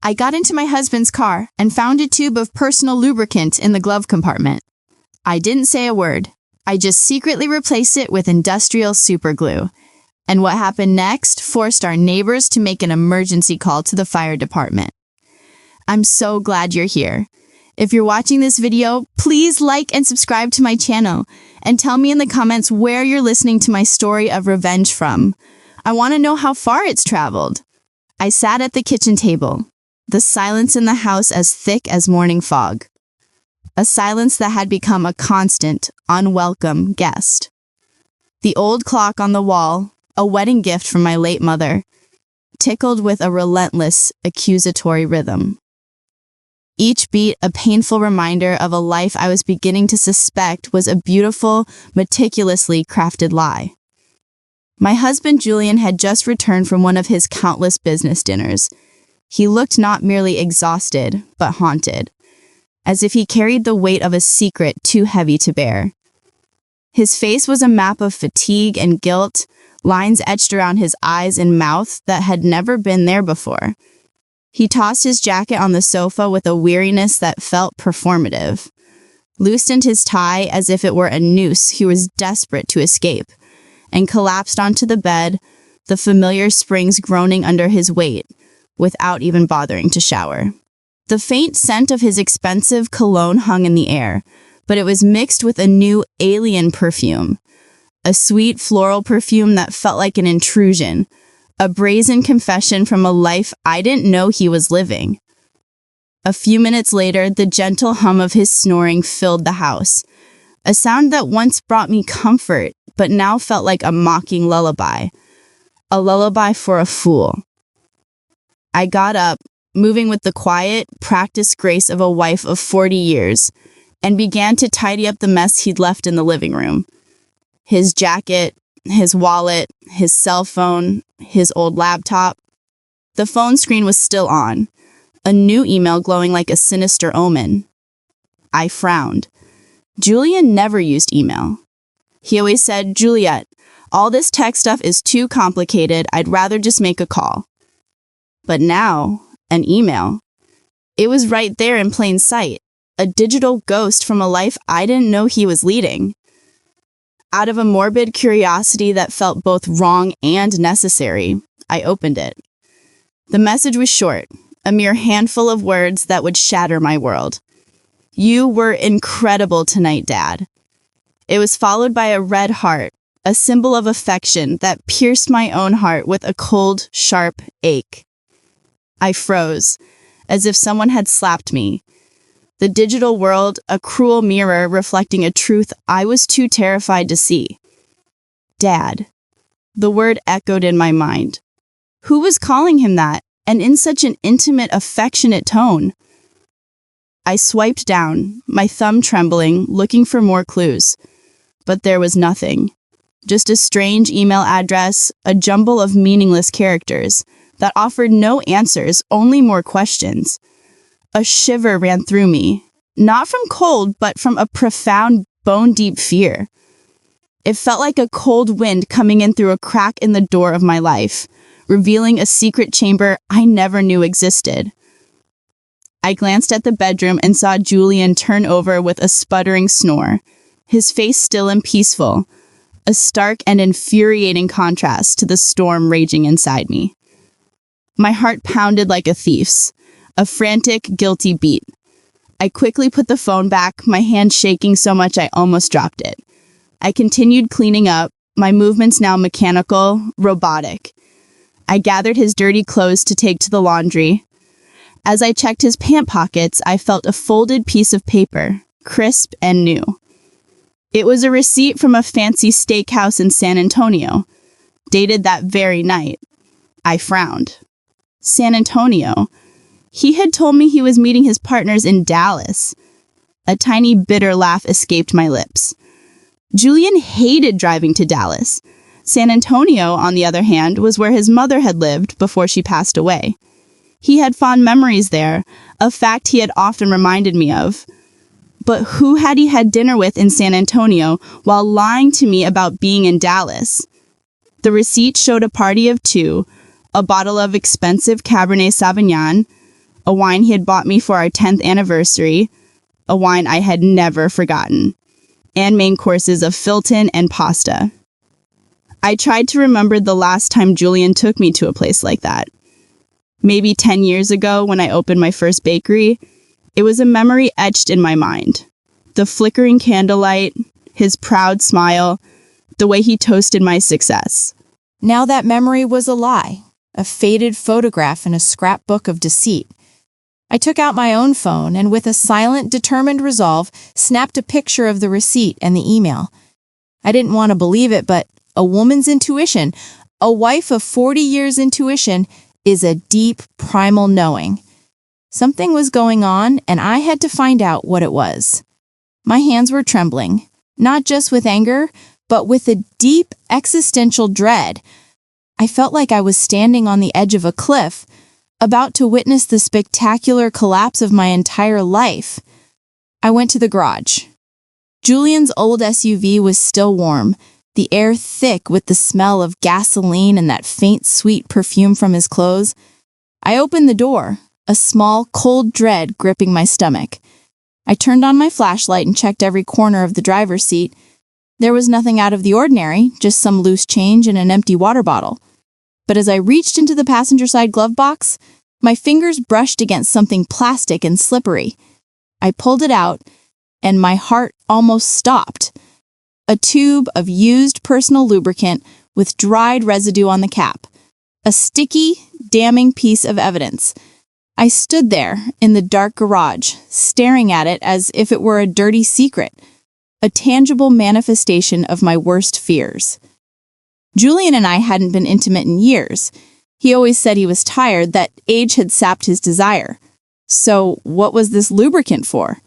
I got into my husband's car and found a tube of personal lubricant in the glove compartment. I didn't say a word. I just secretly replaced it with industrial superglue. And what happened next forced our neighbors to make an emergency call to the fire department. I'm so glad you're here. If you're watching this video, please like and subscribe to my channel and tell me in the comments where you're listening to my story of revenge from. I want to know how far it's traveled. I sat at the kitchen table, the silence in the house as thick as morning fog. A silence that had become a constant, unwelcome guest. The old clock on the wall, a wedding gift from my late mother, tickled with a relentless, accusatory rhythm. Each beat a painful reminder of a life I was beginning to suspect was a beautiful, meticulously crafted lie. My husband Julian had just returned from one of his countless business dinners. He looked not merely exhausted, but haunted, as if he carried the weight of a secret too heavy to bear. His face was a map of fatigue and guilt, lines etched around his eyes and mouth that had never been there before. He tossed his jacket on the sofa with a weariness that felt performative, loosened his tie as if it were a noose he was desperate to escape, and collapsed onto the bed, the familiar springs groaning under his weight, without even bothering to shower. The faint scent of his expensive cologne hung in the air, but it was mixed with a new alien perfume, a sweet floral perfume that felt like an intrusion, a brazen confession from a life I didn't know he was living. A few minutes later, the gentle hum of his snoring filled the house, a sound that once brought me comfort, but now felt like a mocking lullaby, a lullaby for a fool. I got up, moving with the quiet, practiced grace of a wife of 40 years, and began to tidy up the mess he'd left in the living room. His jacket, his wallet, his cell phone, his old laptop. The phone screen was still on, a new email glowing like a sinister omen. I frowned. Julian never used email. He always said, "Juliet, all this tech stuff is too complicated. I'd rather just make a call." But now, an email. It was right there in plain sight, a digital ghost from a life I didn't know he was leading. Out of a morbid curiosity that felt both wrong and necessary, I opened it. The message was short, a mere handful of words that would shatter my world. "You were incredible tonight, Dad." It was followed by a red heart, a symbol of affection that pierced my own heart with a cold, sharp ache. I froze, as if someone had slapped me. The digital world, a cruel mirror reflecting a truth I was too terrified to see. Dad. The word echoed in my mind. Who was calling him that, and in such an intimate, affectionate tone? I swiped down, my thumb trembling, looking for more clues. But there was nothing. Just a strange email address, a jumble of meaningless characters that offered no answers, only more questions. A shiver ran through me, not from cold, but from a profound, bone-deep fear. It felt like a cold wind coming in through a crack in the door of my life, revealing a secret chamber I never knew existed. I glanced at the bedroom and saw Julian turn over with a sputtering snore, his face still and peaceful, a stark and infuriating contrast to the storm raging inside me. My heart pounded like a thief's, a frantic, guilty beat. I quickly put the phone back, my hand shaking so much I almost dropped it. I continued cleaning up, my movements now mechanical, robotic. I gathered his dirty clothes to take to the laundry. As I checked his pant pockets, I felt a folded piece of paper, crisp and new. It was a receipt from a fancy steakhouse in San Antonio, dated that very night. I frowned. San Antonio. He had told me he was meeting his partners in Dallas. A tiny bitter laugh escaped my lips. Julian hated driving to Dallas. San Antonio, on the other hand, was where his mother had lived before she passed away. He had fond memories there, a fact he had often reminded me of. But who had he had dinner with in San Antonio while lying to me about being in Dallas? The receipt showed a party of two, a bottle of expensive Cabernet Sauvignon, a wine he had bought me for our 10th anniversary, a wine I had never forgotten, and main courses of Filton and pasta. I tried to remember the last time Julian took me to a place like that. Maybe 10 years ago when I opened my first bakery, it was a memory etched in my mind. The flickering candlelight, his proud smile, the way he toasted my success. Now that memory was a lie, a faded photograph in a scrapbook of deceit. I took out my own phone and with a silent, determined resolve, snapped a picture of the receipt and the email. I didn't want to believe it, but a woman's intuition, a wife of 40 years' intuition, is a deep, primal knowing. Something was going on, and I had to find out what it was. My hands were trembling, not just with anger, but with a deep existential dread. I felt like I was standing on the edge of a cliff, about to witness the spectacular collapse of my entire life. I went to the garage. Julian's old SUV was still warm, the air thick with the smell of gasoline and that faint, sweet perfume from his clothes. I opened the door, a small, cold dread gripping my stomach. I turned on my flashlight and checked every corner of the driver's seat. There was nothing out of the ordinary, just some loose change and an empty water bottle. But as I reached into the passenger side glove box, my fingers brushed against something plastic and slippery. I pulled it out, and my heart almost stopped. A tube of used personal lubricant with dried residue on the cap. A sticky, damning piece of evidence. I stood there in the dark garage, staring at it as if it were a dirty secret, a tangible manifestation of my worst fears. Julian and I hadn't been intimate in years. He always said he was tired, that age had sapped his desire. So what was this lubricant for?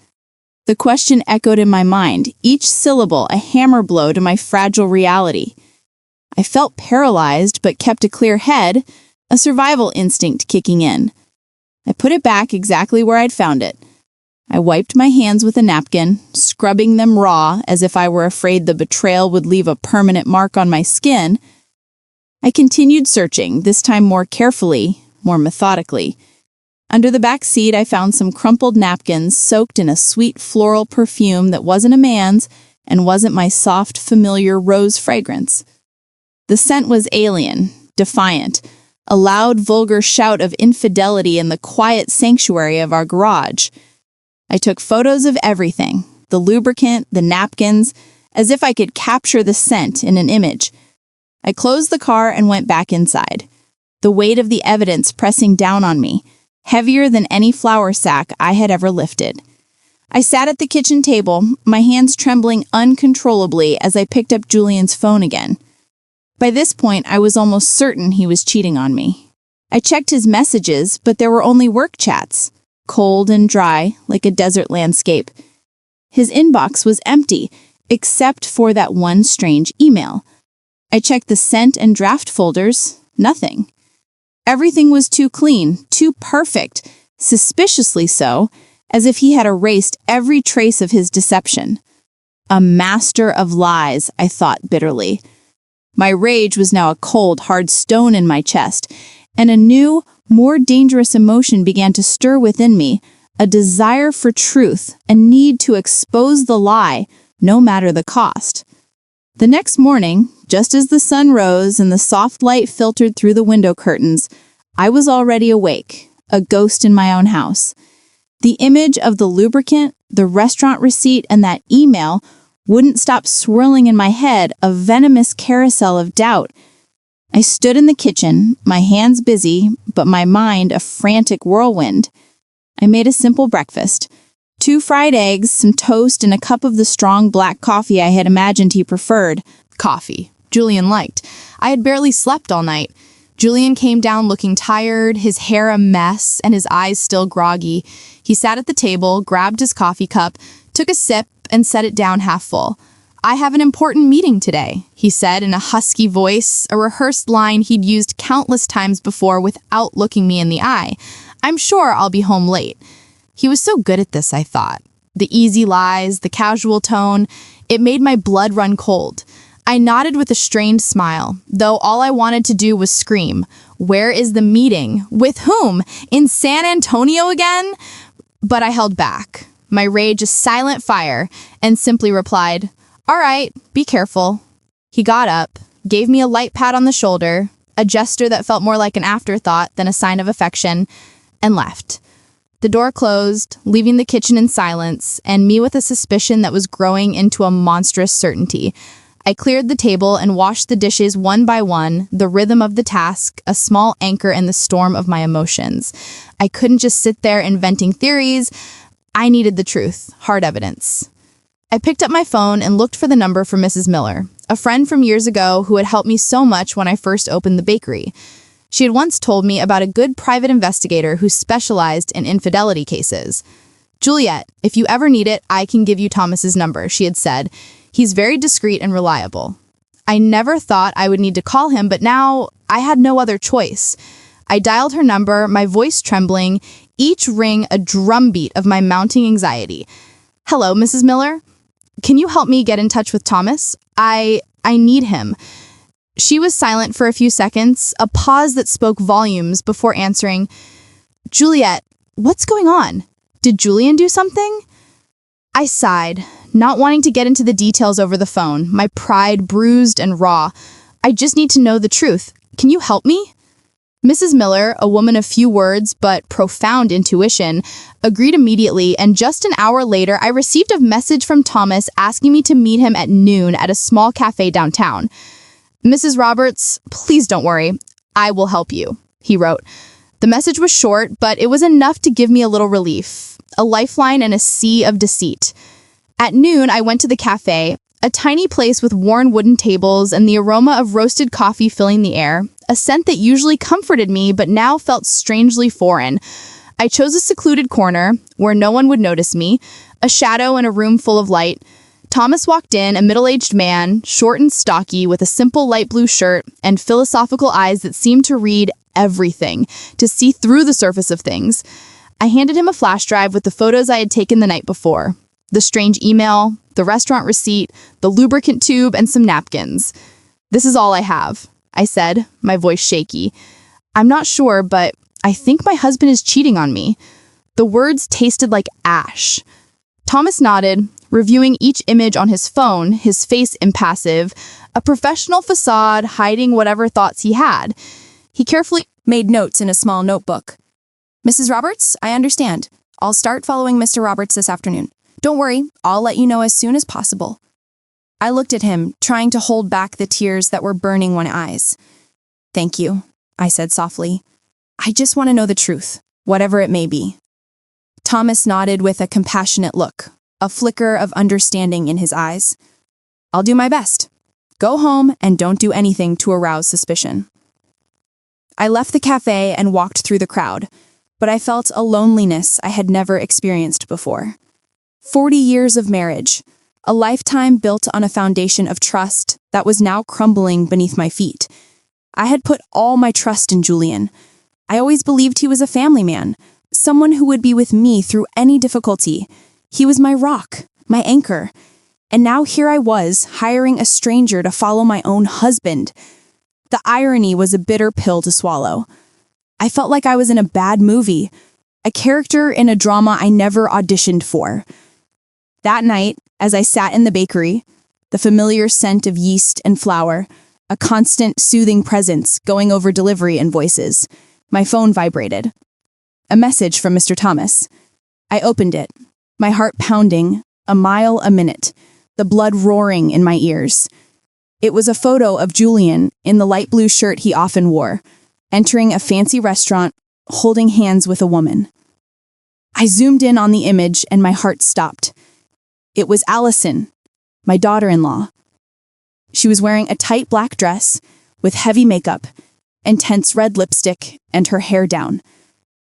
The question echoed in my mind, each syllable a hammer blow to my fragile reality. I felt paralyzed but kept a clear head, a survival instinct kicking in. I put it back exactly where I'd found it. I wiped my hands with a napkin, scrubbing them raw as if I were afraid the betrayal would leave a permanent mark on my skin. I continued searching, this time more carefully, more methodically. Under the back seat, I found some crumpled napkins soaked in a sweet floral perfume that wasn't a man's and wasn't my soft, familiar rose fragrance. The scent was alien, defiant, a loud, vulgar shout of infidelity in the quiet sanctuary of our garage. I took photos of everything, the lubricant, the napkins, as if I could capture the scent in an image. I closed the car and went back inside, the weight of the evidence pressing down on me, heavier than any flour sack I had ever lifted. I sat at the kitchen table, my hands trembling uncontrollably as I picked up Julian's phone again. By this point, I was almost certain he was cheating on me. I checked his messages, but there were only work chats, cold and dry, like a desert landscape. His inbox was empty, except for that one strange email. I checked the sent and draft folders, nothing. Everything was too clean, too perfect, suspiciously so, as if he had erased every trace of his deception. A master of lies, I thought bitterly. My rage was now a cold, hard stone in my chest, and a new, more dangerous emotion began to stir within me, a desire for truth, a need to expose the lie, no matter the cost. The next morning, just as the sun rose and the soft light filtered through the window curtains, I was already awake, a ghost in my own house. The image of the lubricant, the restaurant receipt, and that email wouldn't stop swirling in my head, a venomous carousel of doubt. I stood in the kitchen, my hands busy, but my mind a frantic whirlwind. I made a simple breakfast. 2 fried eggs, some toast, and a cup of the strong black coffee I had imagined he preferred. Coffee. Julian liked. I had barely slept all night. Julian came down looking tired, his hair a mess, and his eyes still groggy. He sat at the table, grabbed his coffee cup, took a sip, and set it down half full. "I have an important meeting today," he said in a husky voice, a rehearsed line he'd used countless times before without looking me in the eye. "I'm sure I'll be home late." He was so good at this, I thought. The easy lies, the casual tone, it made my blood run cold. I nodded with a strained smile, though all I wanted to do was scream, Where is the meeting? With whom? In San Antonio again? But I held back, my rage a silent fire, and simply replied, "All right, be careful." He got up, gave me a light pat on the shoulder, a gesture that felt more like an afterthought than a sign of affection, and left. The door closed, leaving the kitchen in silence, and me with a suspicion that was growing into a monstrous certainty. I cleared the table and washed the dishes one by one, the rhythm of the task, a small anchor in the storm of my emotions. I couldn't just sit there inventing theories. I needed the truth, hard evidence. I picked up my phone and looked for the number for Mrs. Miller, a friend from years ago who had helped me so much when I first opened the bakery. She had once told me about a good private investigator who specialized in infidelity cases. "Juliet, if you ever need it, I can give you Thomas's number," she had said. "He's very discreet and reliable." I never thought I would need to call him, but now I had no other choice. I dialed her number, my voice trembling, each ring a drumbeat of my mounting anxiety. "Hello, Mrs. Miller? Can you help me get in touch with Thomas? I need him." She was silent for a few seconds, a pause that spoke volumes before answering. "Juliet, what's going on? Did Julian do something?" I sighed, not wanting to get into the details over the phone, my pride bruised and raw. "I just need to know the truth. Can you help me?" Mrs. Miller, a woman of few words but profound intuition, agreed immediately, and just an hour later I received a message from Thomas asking me to meet him at noon at a small cafe downtown. "Mrs. Roberts, please don't worry. I will help you," he wrote. The message was short, but it was enough to give me a little relief, a lifeline in a sea of deceit. At noon, I went to the cafe, a tiny place with worn wooden tables and the aroma of roasted coffee filling the air, a scent that usually comforted me but now felt strangely foreign. I chose a secluded corner where no one would notice me, a shadow in a room full of light. Thomas walked in, a middle-aged man, short and stocky, with a simple light blue shirt and philosophical eyes that seemed to read everything, to see through the surface of things. I handed him a flash drive with the photos I had taken the night before, the strange email, the restaurant receipt, the lubricant tube, and some napkins. "This is all I have," I said, my voice shaky. "I'm not sure, but I think my husband is cheating on me." The words tasted like ash. Thomas nodded, reviewing each image on his phone, his face impassive, a professional facade hiding whatever thoughts he had. He carefully Made notes in a small notebook. "Mrs. Roberts, I understand. I'll start following Mr. Roberts this afternoon. Don't worry, I'll let you know as soon as possible." I looked at him, trying to hold back the tears that were burning my eyes. "Thank you," I said softly. "I just want to know the truth, whatever it may be." Thomas nodded with a compassionate look, a flicker of understanding in his eyes. "I'll do my best. Go home and don't do anything to arouse suspicion." I left the cafe and walked through the crowd, but I felt a loneliness I had never experienced before. 40 years of marriage, a lifetime built on a foundation of trust that was now crumbling beneath my feet. I had put all my trust in Julian. I always believed he was a family man, someone who would be with me through any difficulty. He was my rock, my anchor. And now here I was, hiring a stranger to follow my own husband. The irony was a bitter pill to swallow. I felt like I was in a bad movie, a character in a drama I never auditioned for. That night, as I sat in the bakery, the familiar scent of yeast and flour, a constant soothing presence going over delivery invoices, my phone vibrated. A message from Mr. Thomas. I opened it, my heart pounding, a mile a minute, the blood roaring in my ears. It was a photo of Julian in the light blue shirt he often wore, entering a fancy restaurant, holding hands with a woman. I zoomed in on the image and my heart stopped. It was Allison, my daughter-in-law. She was wearing a tight black dress with heavy makeup, intense red lipstick, and her hair down.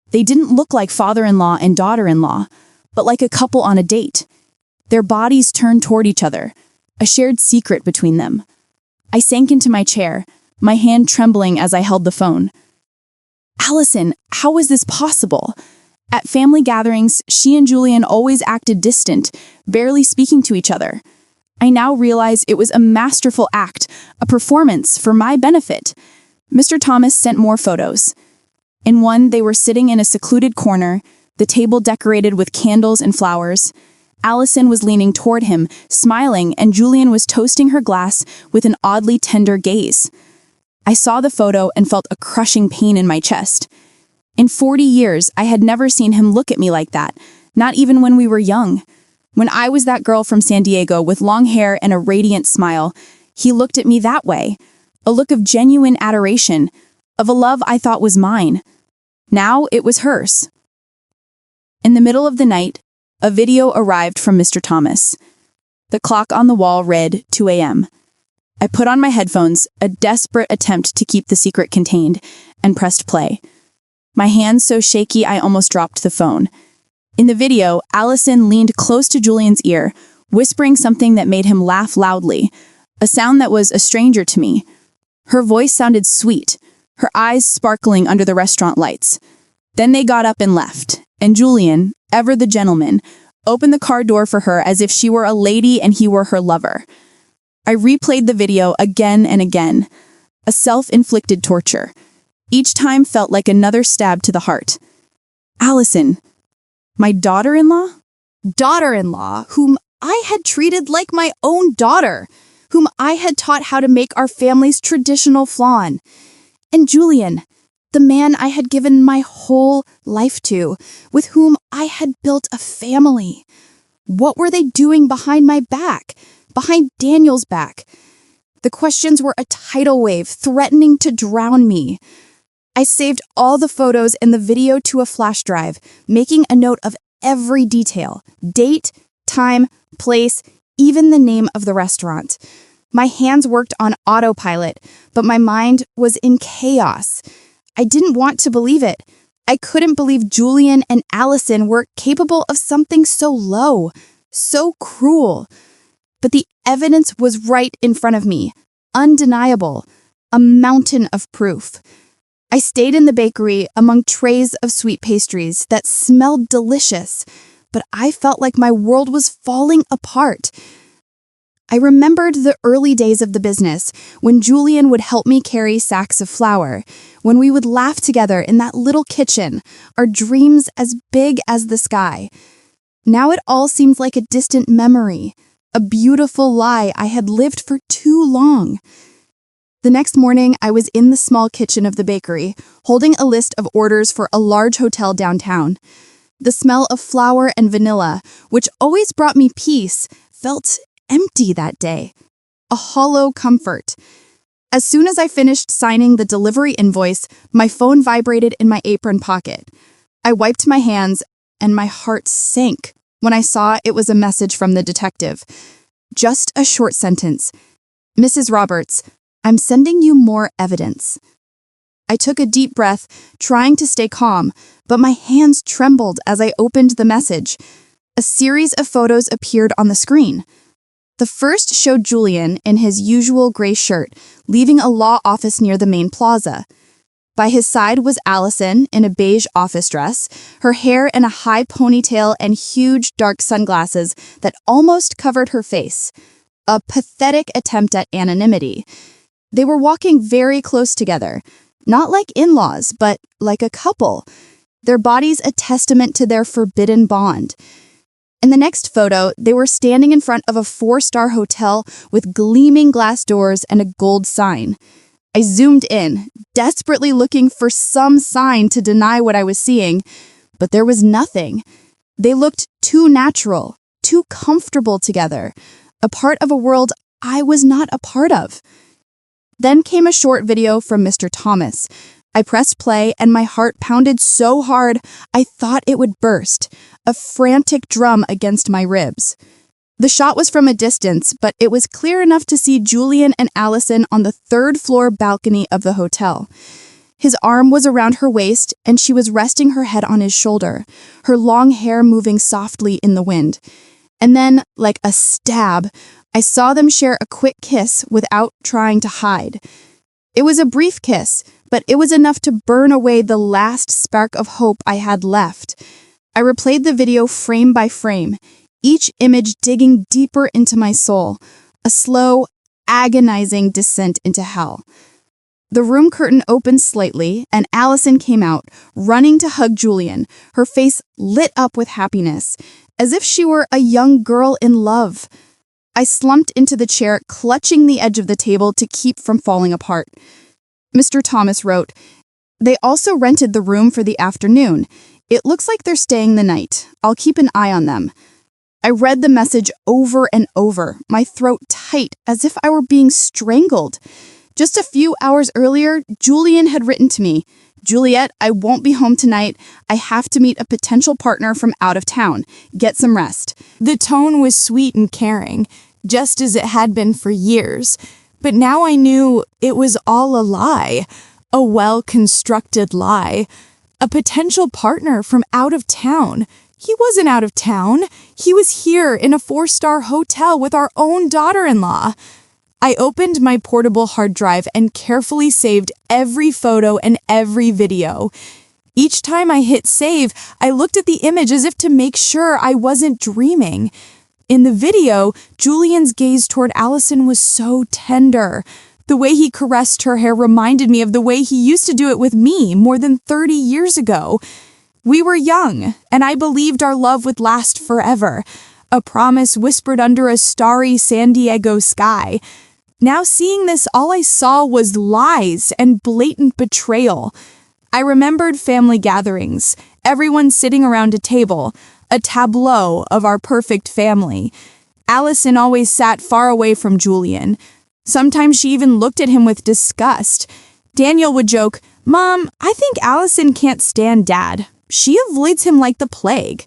They didn't look like father-in-law and daughter-in-law, but like a couple on a date. Their bodies turned toward each other, a shared secret between them. I sank into my chair, my hand trembling as I held the phone. Allison, how was this possible? At family gatherings, she and Julian always acted distant, barely speaking to each other. I now realize it was a masterful act, a performance for my benefit. Mr. Thomas sent more photos. In one, they were sitting in a secluded corner, the table decorated with candles and flowers. Allison was leaning toward him, smiling, and Julian was toasting her glass with an oddly tender gaze. I saw the photo and felt a crushing pain in my chest. In 40 years, I had never seen him look at me like that, not even when we were young. When I was that girl from San Diego with long hair and a radiant smile, he looked at me that way, a look of genuine adoration, of a love I thought was mine. Now it was hers. In the middle of the night, a video arrived from Mr. Thomas. The clock on the wall read 2 a.m. I put on my headphones, a desperate attempt to keep the secret contained, and pressed play. My hands so shaky I almost dropped the phone. In the video, Allison leaned close to Julian's ear, whispering something that made him laugh loudly, a sound that was a stranger to me. Her voice sounded sweet, her eyes sparkling under the restaurant lights. Then they got up and left, and Julian, ever the gentleman, opened the car door for her as if she were a lady and he were her lover. I replayed the video again and again, a self-inflicted torture. Each time felt like another stab to the heart. Allison, my daughter-in-law? Daughter-in-law, whom I had treated like my own daughter, whom I had taught how to make our family's traditional flan. And Julian, the man I had given my whole life to, with whom I had built a family. What were they doing behind my back, behind Daniel's back? The questions were a tidal wave threatening to drown me. I saved all the photos and the video to a flash drive, making a note of every detail: date, time, place, even the name of the restaurant. My hands worked on autopilot, but my mind was in chaos. I didn't want to believe it. I couldn't believe Julian and Allison were capable of something so low, so cruel. But the evidence was right in front of me, undeniable, a mountain of proof. I stayed in the bakery among trays of sweet pastries that smelled delicious, but I felt like my world was falling apart. I remembered the early days of the business, when Julian would help me carry sacks of flour, when we would laugh together in that little kitchen, our dreams as big as the sky. Now it all seemed like a distant memory, a beautiful lie I had lived for too long. The next morning, I was in the small kitchen of the bakery, holding a list of orders for a large hotel downtown. The smell of flour and vanilla, which always brought me peace, felt empty that day. A hollow comfort. As soon as I finished signing the delivery invoice, my phone vibrated in my apron pocket. I wiped my hands, and my heart sank when I saw it was a message from the detective. Just a short sentence. "Mrs. Roberts, I'm sending you more evidence." I took a deep breath, trying to stay calm, but my hands trembled as I opened the message. A series of photos appeared on the screen. The first showed Julian in his usual gray shirt, leaving a law office near the main plaza. By his side was Allison in a beige office dress, her hair in a high ponytail and huge dark sunglasses that almost covered her face. A pathetic attempt at anonymity. They were walking very close together, not like in-laws, but like a couple, their bodies a testament to their forbidden bond. In the next photo, they were standing in front of a 4-star hotel with gleaming glass doors and a gold sign. I zoomed in, desperately looking for some sign to deny what I was seeing, but there was nothing. They looked too natural, too comfortable together, a part of a world I was not a part of. Then came a short video from Mr. Thomas. I pressed play and my heart pounded so hard I thought it would burst, a frantic drum against my ribs. The shot was from a distance, but it was clear enough to see Julian and Allison on the 3rd-floor balcony of the hotel. His arm was around her waist and she was resting her head on his shoulder, her long hair moving softly in the wind. And then, like a stab, I saw them share a quick kiss without trying to hide. It was a brief kiss, but it was enough to burn away the last spark of hope I had left. I replayed the video frame by frame, each image digging deeper into my soul, a slow, agonizing descent into hell. The room curtain opened slightly, and Allison came out, running to hug Julian, her face lit up with happiness, as if she were a young girl in love. I slumped into the chair, clutching the edge of the table to keep from falling apart. Mr. Thomas wrote, "They also rented the room for the afternoon. It looks like they're staying the night. I'll keep an eye on them." I read the message over and over, my throat tight, as if I were being strangled. Just a few hours earlier, Julian had written to me, "Juliet, I won't be home tonight. I have to meet a potential partner from out of town. Get some rest." The tone was sweet and caring, just as it had been for years. But now I knew it was all a lie, a well-constructed lie. A potential partner from out of town. He wasn't out of town. He was here in a 4-star hotel with our own daughter-in-law. I opened my portable hard drive and carefully saved every photo and every video. Each time I hit save, I looked at the image as if to make sure I wasn't dreaming. In the video, Julian's gaze toward Allison was so tender. The way he caressed her hair reminded me of the way he used to do it with me more than 30 years ago. We were young, and I believed our love would last forever, a promise whispered under a starry San Diego sky. Now seeing this, all I saw was lies and blatant betrayal. I remembered family gatherings, everyone sitting around a table, a tableau of our perfect family. Allison always sat far away from Julian. Sometimes she even looked at him with disgust. Daniel would joke, "Mom, I think Allison can't stand Dad. She avoids him like the plague."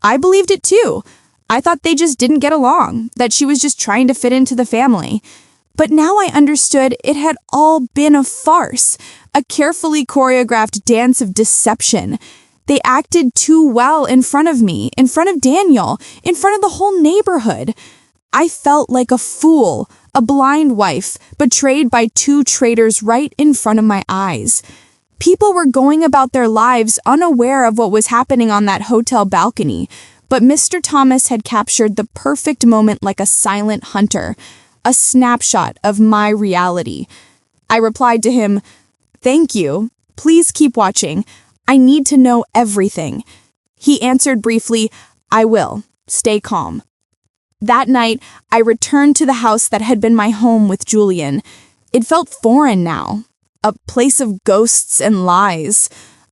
I believed it too. I thought they just didn't get along, that she was just trying to fit into the family. But now I understood it had all been a farce, a carefully choreographed dance of deception. They acted too well in front of me, in front of Daniel, in front of the whole neighborhood. I felt like a fool, a blind wife, betrayed by 2 traitors right in front of my eyes. People were going about their lives unaware of what was happening on that hotel balcony, but Mr. Thomas had captured the perfect moment like a silent hunter, a snapshot of my reality. I replied to him, "Thank you. Please keep watching. I need to know everything." He answered briefly, "I will. Stay calm." That night, I returned to the house that had been my home with Julian. It felt foreign now, a place of ghosts and lies.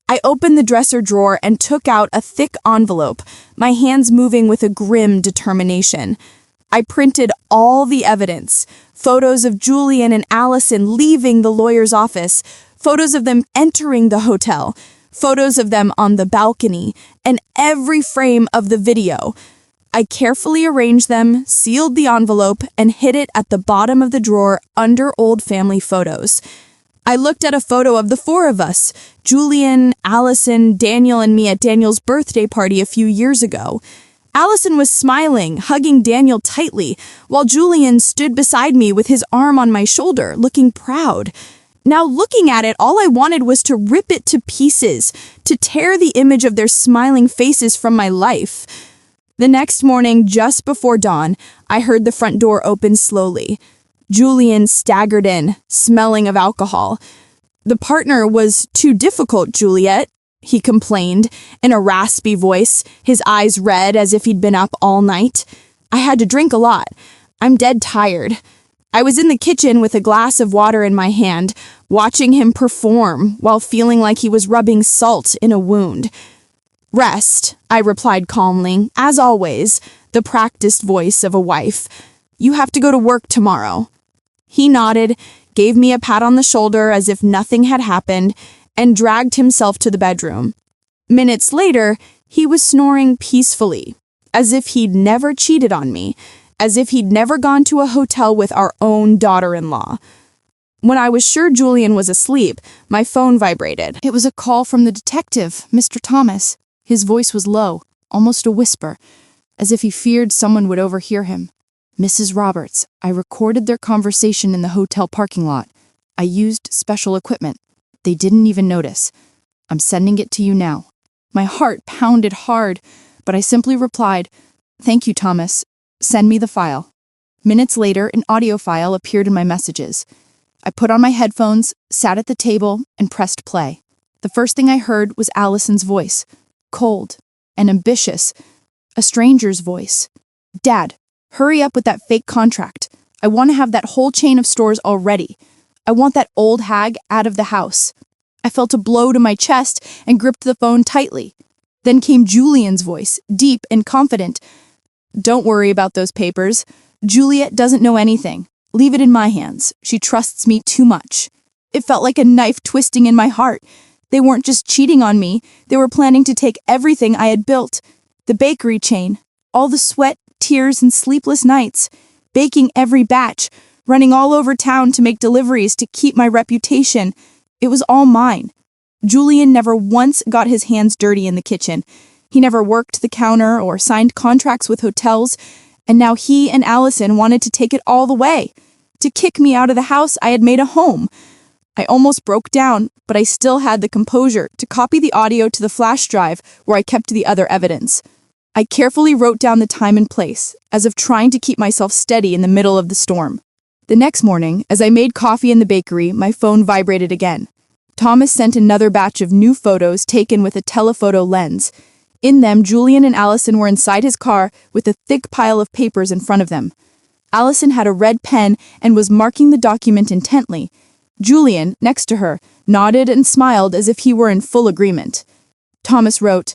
I opened the dresser drawer and took out a thick envelope, my hands moving with a grim determination. I printed all the evidence, photos of Julian and Allison leaving the lawyer's office, photos of them entering the hotel, photos of them on the balcony, and every frame of the video. I carefully arranged them, sealed the envelope, and hid it at the bottom of the drawer under old family photos. I looked at a photo of the 4 of us, Julian, Allison, Daniel, and me at Daniel's birthday party a few years ago. Allison was smiling, hugging Daniel tightly, while Julian stood beside me with his arm on my shoulder, looking proud. Now looking at it, all I wanted was to rip it to pieces, to tear the image of their smiling faces from my life. The next morning, just before dawn, I heard the front door open slowly. Julian staggered in, smelling of alcohol. "The partner was too difficult, Juliet," he complained, in a raspy voice, his eyes red as if he'd been up all night. "I had to drink a lot. I'm dead tired." I was in the kitchen with a glass of water in my hand, watching him perform while feeling like he was rubbing salt in a wound. "Rest," I replied calmly, as always, the practiced voice of a wife. "You have to go to work tomorrow." He nodded, gave me a pat on the shoulder as if nothing had happened, and dragged himself to the bedroom. Minutes later, he was snoring peacefully, as if he'd never cheated on me, as if he'd never gone to a hotel with our own daughter-in-law. When I was sure Julian was asleep, my phone vibrated. It was a call from the detective, Mr. Thomas. His voice was low, almost a whisper, as if he feared someone would overhear him. "Mrs. Roberts, I recorded their conversation in the hotel parking lot. I used special equipment. They didn't even notice. I'm sending it to you now." My heart pounded hard, but I simply replied, "Thank you, Thomas. Send me the file." Minutes later, an audio file appeared in my messages. I put on my headphones, sat at the table, and pressed play. The first thing I heard was Allison's voice, cold and ambitious, a stranger's voice. "Dad, hurry up with that fake contract. I want to have that whole chain of stores already. I want that old hag out of the house." I felt a blow to my chest and gripped the phone tightly. Then came Julian's voice, deep and confident. "Don't worry about those papers. Juliet doesn't know anything. Leave it in my hands. She trusts me too much." It felt like a knife twisting in my heart. They weren't just cheating on me. They were planning to take everything I had built. The bakery chain, all the sweat, tears, and sleepless nights, baking every batch, running all over town to make deliveries to keep my reputation. It was all mine. Julian never once got his hands dirty in the kitchen. He never worked the counter or signed contracts with hotels, and now he and Allison wanted to take it all the way, to kick me out of the house I had made a home. I almost broke down, but I still had the composure to copy the audio to the flash drive where I kept the other evidence. I carefully wrote down the time and place, as if trying to keep myself steady in the middle of the storm. The next morning, as I made coffee in the bakery, my phone vibrated again. Thomas sent another batch of new photos taken with a telephoto lens. In them, Julian and Allison were inside his car with a thick pile of papers in front of them. Allison had a red pen and was marking the document intently. Julian, next to her, nodded and smiled as if he were in full agreement. Thomas wrote,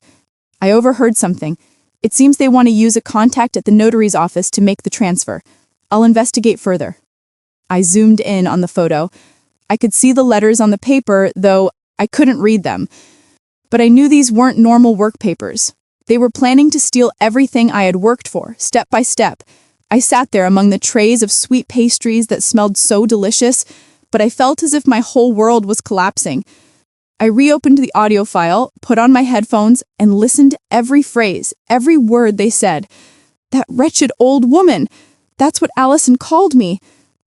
"I overheard something. It seems they want to use a contact at the notary's office to make the transfer. I'll investigate further." I zoomed in on the photo. I could see the letters on the paper, though I couldn't read them. But I knew these weren't normal work papers. They were planning to steal everything I had worked for, step by step. I sat there among the trays of sweet pastries that smelled so delicious, but I felt as if my whole world was collapsing. I reopened the audio file, put on my headphones, and listened to every phrase, every word they said. That wretched old woman! That's what Allison called me.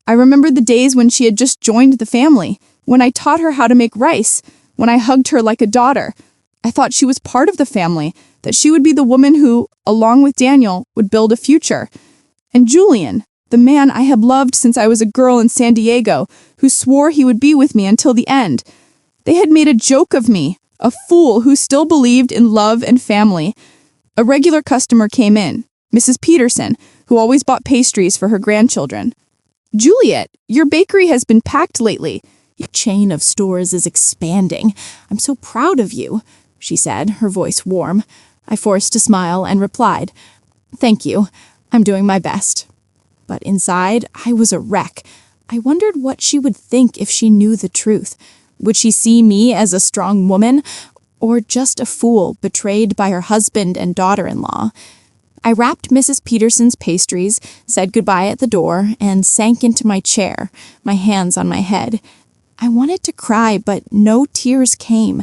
I remembered the days when she had just joined the family, when I taught her how to make rice, when I hugged her like a daughter. I thought she was part of the family, that she would be the woman who, along with Daniel, would build a future. And Julian, the man I had loved since I was a girl in San Diego, who swore he would be with me until the end. They had made a joke of me, a fool who still believed in love and family. A regular customer came in, Mrs. Peterson, who always bought pastries for her grandchildren. "Juliet, your bakery has been packed lately. Your chain of stores is expanding. I'm so proud of you," she said, her voice warm. I forced a smile and replied, "Thank you. I'm doing my best." But inside, I was a wreck. I wondered what she would think if she knew the truth. Would she see me as a strong woman, or just a fool betrayed by her husband and daughter-in-law? I wrapped Mrs. Peterson's pastries, said goodbye at the door, and sank into my chair, my hands on my head. I wanted to cry, but no tears came.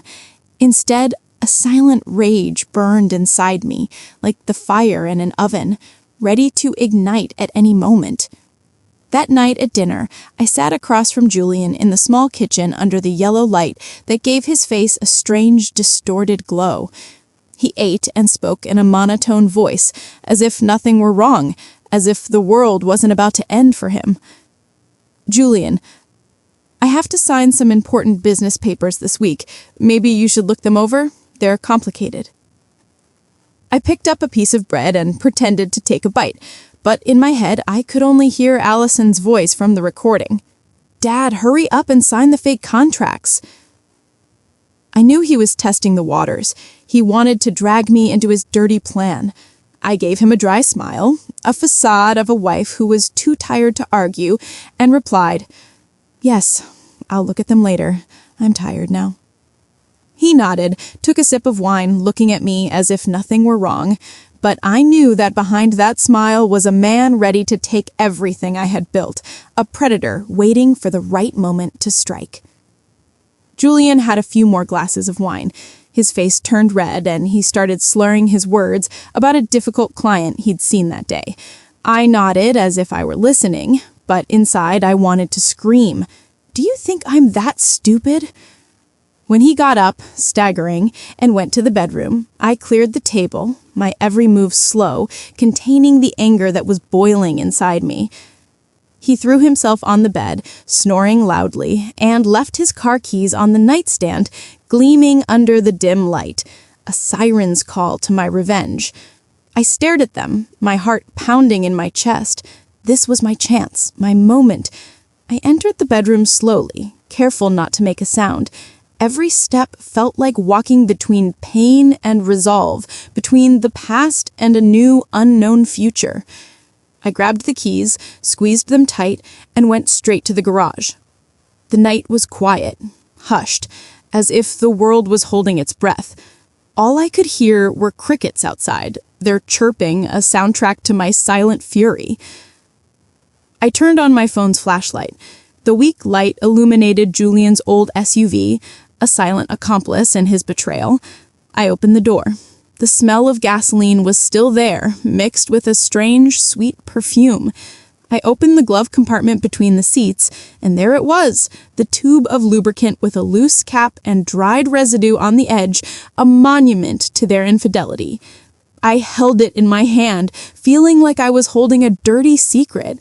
Instead, a silent rage burned inside me, like the fire in an oven, ready to ignite at any moment. That night at dinner, I sat across from Julian in the small kitchen under the yellow light that gave his face a strange, distorted glow. He ate and spoke in a monotone voice, as if nothing were wrong, as if the world wasn't about to end for him. "Julian, I have to sign some important business papers this week. Maybe you should look them over? They're complicated." I picked up a piece of bread and pretended to take a bite, but in my head I could only hear Allison's voice from the recording. "Dad, hurry up and sign the fake contracts." I knew he was testing the waters. He wanted to drag me into his dirty plan. I gave him a dry smile, a facade of a wife who was too tired to argue, and replied, "Yes, I'll look at them later. I'm tired now." He nodded, took a sip of wine, looking at me as if nothing were wrong, but I knew that behind that smile was a man ready to take everything I had built, a predator waiting for the right moment to strike. Julian had a few more glasses of wine. His face turned red, and he started slurring his words about a difficult client he'd seen that day. I nodded as if I were listening, but inside I wanted to scream. "Do you think I'm that stupid?" When he got up, staggering, and went to the bedroom, I cleared the table, my every move slow, containing the anger that was boiling inside me. He threw himself on the bed, snoring loudly, and left his car keys on the nightstand, gleaming under the dim light, a siren's call to my revenge. I stared at them, my heart pounding in my chest. This was my chance, my moment. I entered the bedroom slowly, careful not to make a sound. Every step felt like walking between pain and resolve, between the past and a new, unknown future. I grabbed the keys, squeezed them tight, and went straight to the garage. The night was quiet, hushed, as if the world was holding its breath. All I could hear were crickets outside, their chirping a soundtrack to my silent fury. I turned on my phone's flashlight. The weak light illuminated Julian's old SUV, a silent accomplice in his betrayal. I opened the door. The smell of gasoline was still there, mixed with a strange, sweet perfume. I opened the glove compartment between the seats, and there it was, the tube of lubricant with a loose cap and dried residue on the edge, a monument to their infidelity. I held it in my hand, feeling like I was holding a dirty secret.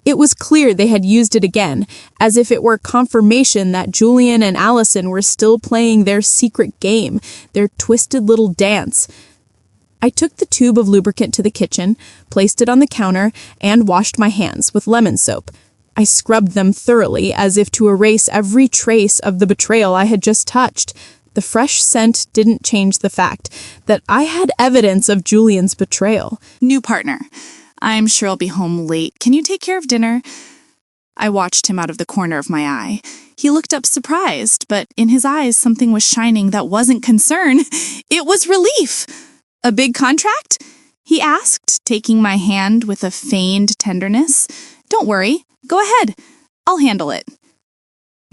It was clear they had used it again, as if it were confirmation that Julian and Allison were still playing their secret game, their twisted little dance. I took the tube of lubricant to the kitchen, placed it on the counter, and washed my hands with lemon soap. I scrubbed them thoroughly, as if to erase every trace of the betrayal I had just touched. The fresh scent didn't change the fact that I had evidence of Julian's betrayal. New partner. I'm sure I'll be home late. Can you take care of dinner? I watched him out of the corner of my eye. He looked up surprised, but in his eyes something was shining that wasn't concern. It was relief. A big contract? He asked, taking my hand with a feigned tenderness. Don't worry. Go ahead. I'll handle it.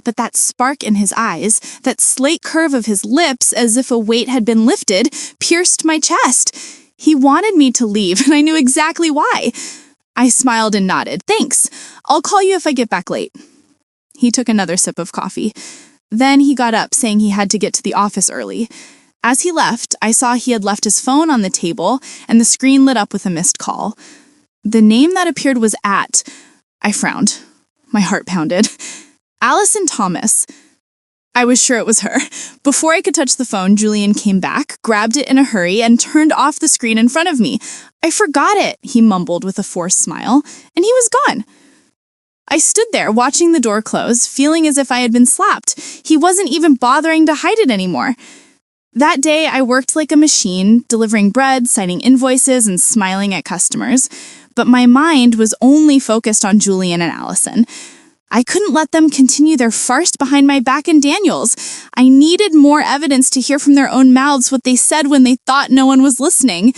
But that spark in his eyes, that slate curve of his lips as if a weight had been lifted, pierced my chest. He wanted me to leave, and I knew exactly why. I smiled and nodded. Thanks. I'll call you if I get back late. He took another sip of coffee. Then he got up, saying he had to get to the office early. As he left, I saw he had left his phone on the table, and the screen lit up with a missed call. The name that appeared was at. I frowned. My heart pounded. Allison Thomas. I was sure it was her. Before I could touch the phone, Julian came back, grabbed it in a hurry, and turned off the screen in front of me. I forgot it, he mumbled with a forced smile, and he was gone. I stood there, watching the door close, feeling as if I had been slapped. He wasn't even bothering to hide it anymore. That day, I worked like a machine, delivering bread, signing invoices, and smiling at customers. But my mind was only focused on Julian and Allison. I couldn't let them continue their farce behind my back and Daniel's. I needed more evidence to hear from their own mouths what they said when they thought no one was listening.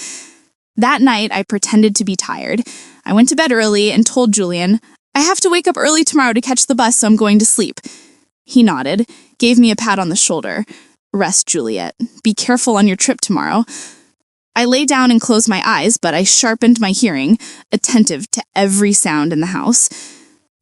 That night, I pretended to be tired. I went to bed early and told Julian, I have to wake up early tomorrow to catch the bus, so I'm going to sleep. He nodded, gave me a pat on the shoulder. Rest, Juliet. Be careful on your trip tomorrow. I lay down and closed my eyes, but I sharpened my hearing, attentive to every sound in the house.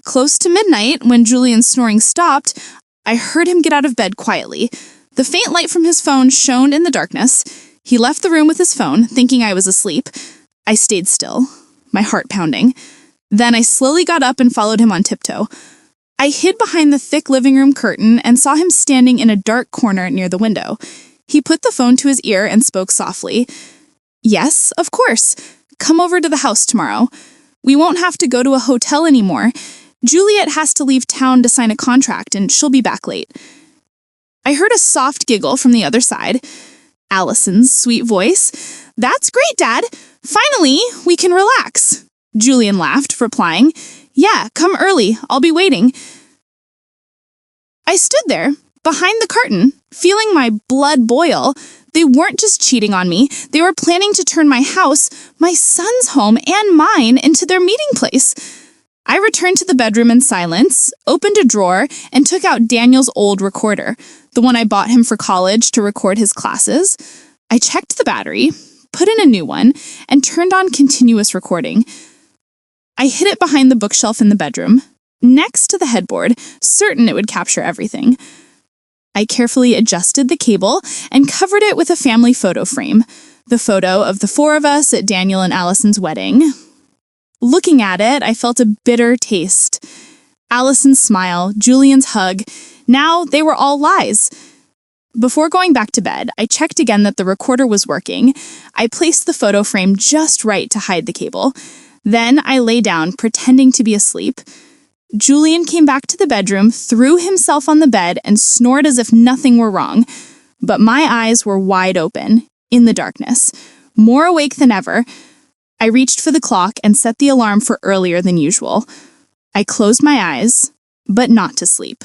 Close to midnight, when Julian's snoring stopped, I heard him get out of bed quietly. The faint light from his phone shone in the darkness. He left the room with his phone, thinking I was asleep. I stayed still, my heart pounding. Then I slowly got up and followed him on tiptoe. I hid behind the thick living room curtain and saw him standing in a dark corner near the window. He put the phone to his ear and spoke softly. Yes, of course. Come over to the house tomorrow. We won't have to go to a hotel anymore. Juliet has to leave town to sign a contract, and she'll be back late. I heard a soft giggle from the other side. Allison's sweet voice. That's great, Dad. Finally, we can relax. Julian laughed, replying, Yeah, come early. I'll be waiting. I stood there, behind the curtain, feeling my blood boil. They weren't just cheating on me. They were planning to turn my house, my son's home, and mine into their meeting place. I returned to the bedroom in silence, opened a drawer, and took out Daniel's old recorder, the one I bought him for college to record his classes. I checked the battery, put in a new one, and turned on continuous recording. I hid it behind the bookshelf in the bedroom, next to the headboard, certain it would capture everything. I carefully adjusted the cable and covered it with a family photo frame, the photo of the four of us at Daniel and Allison's wedding. Looking at it, I felt a bitter taste. Allison's smile, Julian's hug, now they were all lies. Before going back to bed, I checked again that the recorder was working. I placed the photo frame just right to hide the cable. Then I lay down, pretending to be asleep. Julian came back to the bedroom, threw himself on the bed, and snored as if nothing were wrong. But my eyes were wide open, in the darkness, more awake than ever. I reached for the clock and set the alarm for earlier than usual. I closed my eyes, but not to sleep.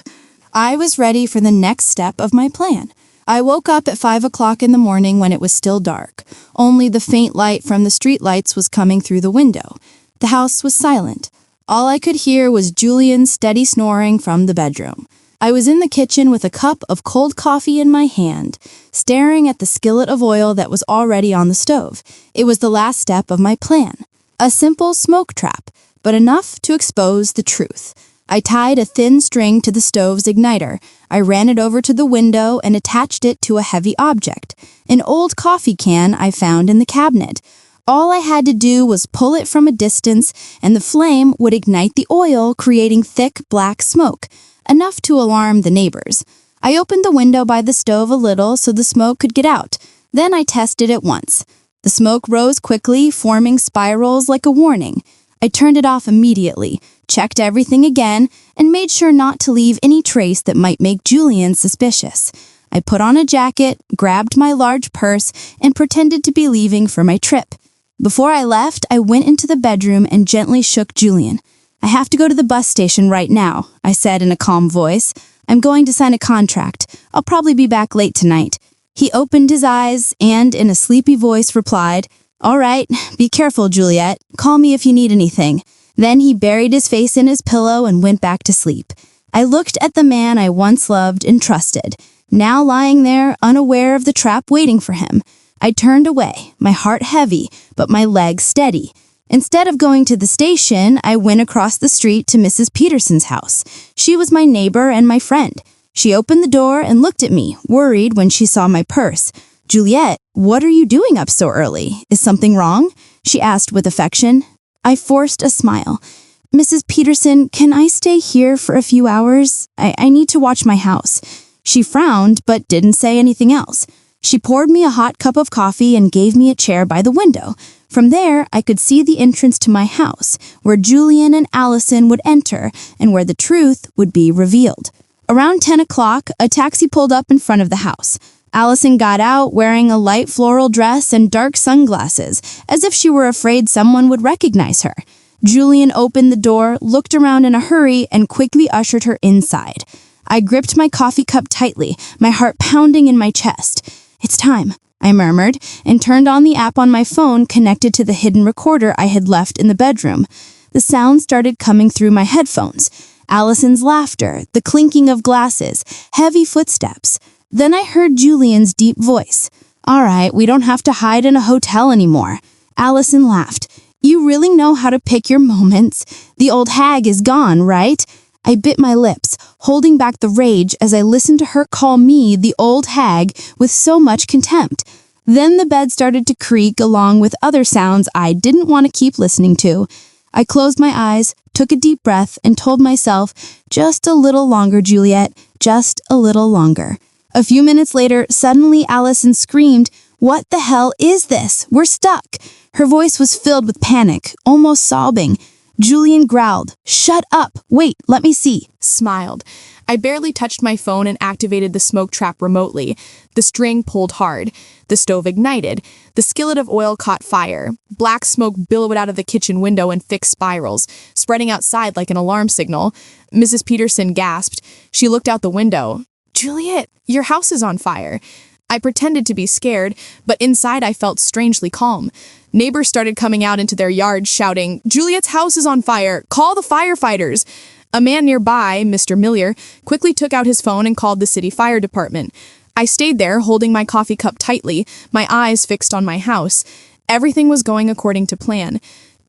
I was ready for the next step of my plan. I woke up at 5 o'clock in the morning when it was still dark. Only the faint light from the streetlights was coming through the window. The house was silent. All I could hear was Julian's steady snoring from the bedroom. I was in the kitchen with a cup of cold coffee in my hand, staring at the skillet of oil that was already on the stove. It was the last step of my plan. A simple smoke trap, but enough to expose the truth. I tied a thin string to the stove's igniter. I ran it over to the window and attached it to a heavy object, an old coffee can I found in the cabinet. All I had to do was pull it from a distance, and the flame would ignite the oil, creating thick black smoke, enough to alarm the neighbors. I opened the window by the stove a little so the smoke could get out. Then I tested it once. The smoke rose quickly, forming spirals like a warning. I turned it off immediately, checked everything again, and made sure not to leave any trace that might make Julian suspicious. I put on a jacket, grabbed my large purse, and pretended to be leaving for my trip. Before I left, I went into the bedroom and gently shook Julian. "I have to go to the bus station right now," I said in a calm voice. "I'm going to sign a contract. I'll probably be back late tonight." He opened his eyes and, in a sleepy voice, replied, "All right, be careful, Juliet. Call me if you need anything." Then he buried his face in his pillow and went back to sleep. I looked at the man I once loved and trusted, now lying there, unaware of the trap waiting for him. I turned away, my heart heavy, but my legs steady. Instead of going to the station, I went across the street to Mrs. Peterson's house. She was my neighbor and my friend. She opened the door and looked at me, worried when she saw my purse. "Juliet, what are you doing up so early? Is something wrong?" she asked with affection. I forced a smile. "Mrs. Peterson, can I stay here for a few hours? I need to watch my house." She frowned, but didn't say anything else. She poured me a hot cup of coffee and gave me a chair by the window. From there, I could see the entrance to my house, where Julian and Allison would enter, and where the truth would be revealed. Around 10 o'clock, a taxi pulled up in front of the house. Allison got out wearing a light floral dress and dark sunglasses, as if she were afraid someone would recognize her. Julian opened the door, looked around in a hurry, and quickly ushered her inside. I gripped my coffee cup tightly, my heart pounding in my chest. "It's time," I murmured, and turned on the app on my phone connected to the hidden recorder I had left in the bedroom. The sound started coming through my headphones. Allison's laughter, the clinking of glasses, heavy footsteps. Then I heard Julian's deep voice. "All right, we don't have to hide in a hotel anymore." Allison laughed. "You really know how to pick your moments. The old hag is gone, right?" I bit my lips, holding back the rage as I listened to her call me the old hag with so much contempt. Then the bed started to creak along with other sounds I didn't want to keep listening to. I closed my eyes, took a deep breath, and told myself, "Just a little longer, Juliet, just a little longer." A few minutes later, suddenly Allison screamed, "What the hell is this? We're stuck!" Her voice was filled with panic, almost sobbing. Julian growled, "Shut up! Wait, let me see," smiled. I barely touched my phone and activated the smoke trap remotely. The string pulled hard. The stove ignited. The skillet of oil caught fire. Black smoke billowed out of the kitchen window in thick spirals, spreading outside like an alarm signal. Mrs. Peterson gasped. She looked out the window. "Juliet, your house is on fire." I pretended to be scared, but inside I felt strangely calm. Neighbors started coming out into their yards shouting, "Juliet's house is on fire! Call the firefighters!" A man nearby, Mr. Millier, quickly took out his phone and called the city fire department. I stayed there, holding my coffee cup tightly, my eyes fixed on my house. Everything was going according to plan.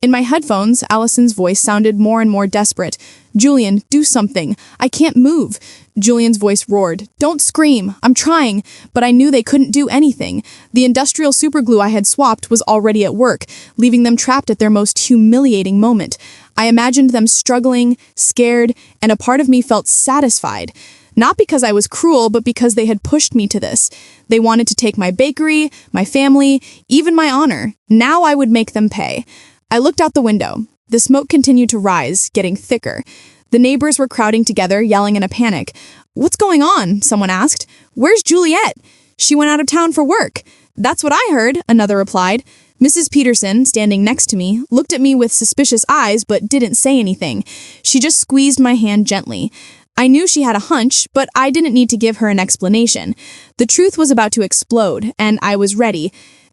In my headphones, Allison's voice sounded more and more desperate. "Julian, do something. I can't move." Julian's voice roared. "Don't scream. I'm trying." But I knew they couldn't do anything. The industrial superglue I had swapped was already at work, leaving them trapped at their most humiliating moment. I imagined them struggling, scared, and a part of me felt satisfied. Not because I was cruel, but because they had pushed me to this. They wanted to take my bakery, my family, even my honor. Now I would make them pay. I looked out the window. The smoke continued to rise, getting thicker. The neighbors were crowding together, yelling in a panic. "What's going on?" someone asked. "Where's Juliet?" "She went out of town for work." "That's what I heard," another replied. Mrs. Peterson, standing next to me, looked at me with suspicious eyes but didn't say anything. She just squeezed my hand gently. I knew she had a hunch, but I didn't need to give her an explanation. The truth was about to explode, and I was ready.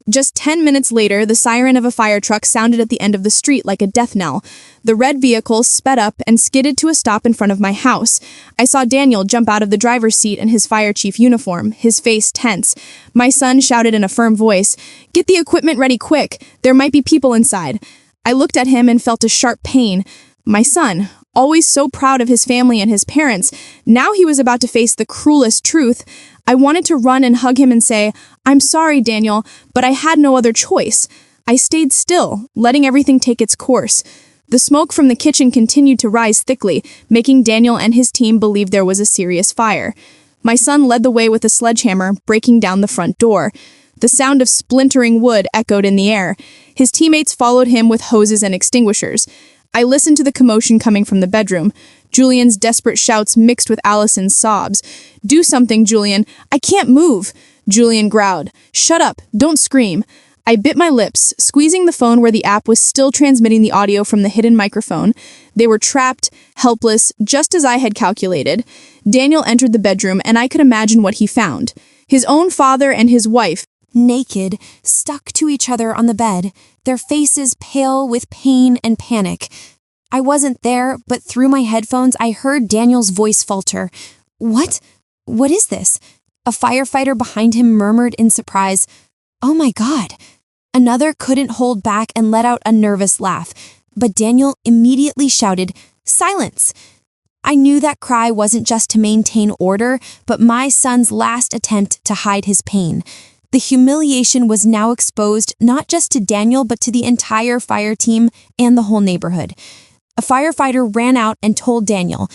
Just 10 minutes later, the siren of a fire truck sounded at the end of the street like a death knell. The red vehicle sped up and skidded to a stop in front of my house. I saw Daniel jump out of the driver's seat in his fire chief uniform, his face tense. My son shouted in a firm voice, "Get the equipment ready quick. There might be people inside." I looked at him and felt a sharp pain. My son, always so proud of his family and his parents, now he was about to face the cruelest truth. I wanted to run and hug him and say, "I'm sorry, Daniel, but I had no other choice." I stayed still, letting everything take its course. The smoke from the kitchen continued to rise thickly, making Daniel and his team believe there was a serious fire. My son led the way with a sledgehammer, breaking down the front door. The sound of splintering wood echoed in the air. His teammates followed him with hoses and extinguishers. I listened to the commotion coming from the bedroom. Julian's desperate shouts mixed with Allison's sobs. "Do something, Julian. I can't move." Julian growled. "Shut up. Don't scream." I bit my lips, squeezing the phone where the app was still transmitting the audio from the hidden microphone. They were trapped, helpless, just as I had calculated. Daniel entered the bedroom, and I could imagine what he found. His own father and his wife, naked, stuck to each other on the bed, their faces pale with pain and panic. I wasn't there, but through my headphones I heard Daniel's voice falter. "What? What is this?" A firefighter behind him murmured in surprise, "Oh my God." Another couldn't hold back and let out a nervous laugh, but Daniel immediately shouted, "Silence!" I knew that cry wasn't just to maintain order, but my son's last attempt to hide his pain. The humiliation was now exposed not just to Daniel but to the entire fire team and the whole neighborhood. A firefighter ran out and told Daniel,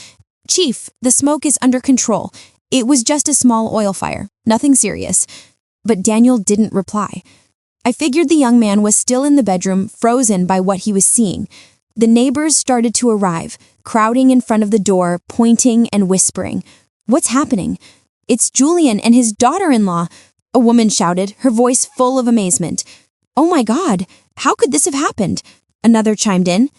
"Chief, the smoke is under control. It was just a small oil fire, nothing serious." But Daniel didn't reply. I figured the young man was still in the bedroom, frozen by what he was seeing. The neighbors started to arrive, crowding in front of the door, pointing and whispering. "What's happening?" "It's Julian and his daughter-in-law," a woman shouted, her voice full of amazement. "Oh my God, how could this have happened?" Another chimed in.